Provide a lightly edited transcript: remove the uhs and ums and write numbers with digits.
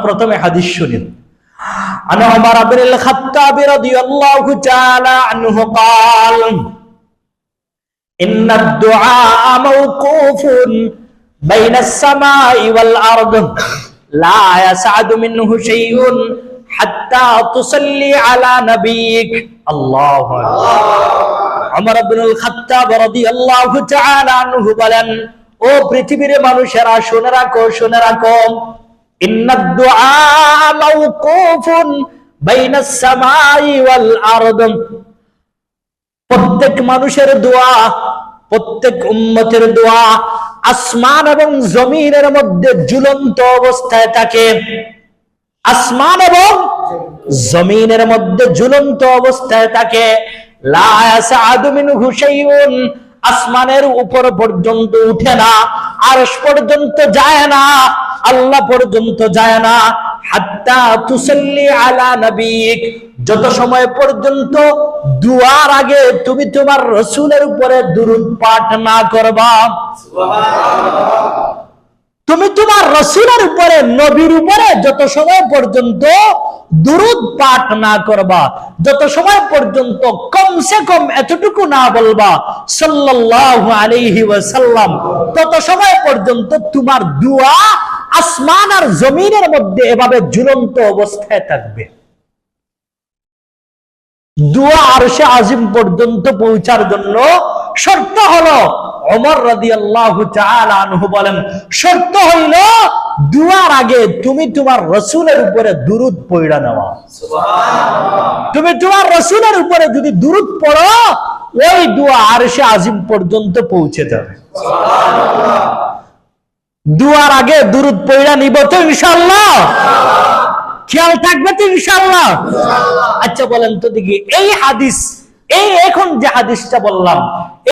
প্রথমে হাদিস শুনেন। عن عمر بن الخطاب رضي الله تعالى عنه قال إن الدعاء موقوف بين السماء والأرض لا يسعد منه شيء حتى تصلي على نبيك الله أكبر عمر بن الخطاب رضي الله تعالى عنه বলেন, ও পৃথিবীর মানুষেরা শুনে রাখো ইন্নাদ দুআ মাওকুফুন বাইনাস সামাই ওয়াল আরদ, প্রত্যেক মানুষের দোয়া, প্রত্যেক উম্মতের দোয়া আসমান এবং জমিনের মধ্যে ঝুলন্ত অবস্থায় থাকে। আসমান এবং জমিনের মধ্যে ঝুলন্ত অবস্থায় থাকে। লা ইয়াসআদু মিনহু শাইউন, আসমানের উপর পর্যন্ত উঠে না, আরশ পর্যন্ত যায় না, আল্লাহ পর্যন্ত যায় না। হাত্তা তুসাল্লি আলা নবিক, যত সময় পর্যন্ত দুয়ার আগে তুমি তোমার রাসূলের উপরে দুরূদ পাঠ না করবা। সুবহানাল্লাহ। তুমি তোমার রাসূলের উপরে, নবীর উপরে যত সময় পর্যন্ত দুরূদ পাঠ না করবা, যত সময় পর্যন্ত কমসে কম এতটুকু না বলবা সাল্লাল্লাহু আলাইহি ওয়াসাল্লাম, তত সময় পর্যন্ত তোমার দোয়া আসমান আর জমিনের মধ্যে এভাবে ঝুলন্ত অবস্থায় থাকবে। দোয়া আরশে আজিম পর্যন্ত পৌঁছার জন্য শর্ত হলো, ওমর রাদিয়াল্লাহু তাআলা আনহু বলেন, শর্ত হইল দুয়ার আগে তুমি তোমার রাসূলের উপরে দুরূদ পড়া নেওয়া। সুবহানাল্লাহ। তুমি তোমার রাসূলের উপরে যদি দুরূদ পড়ো, ওই দোয়া আরশে আজিম পর্যন্ত পৌঁছে যাবে। সুবহানাল্লাহ। দুয়ার আগে দুরূদ পড়া নিব তো ইনশাআল্লাহ? খেয়াল থাকবে তো ইনশাআল্লাহ? আচ্ছা বলেন তো দেখি, এই হাদিস, এই এখন যে হাদিসটা বললাম,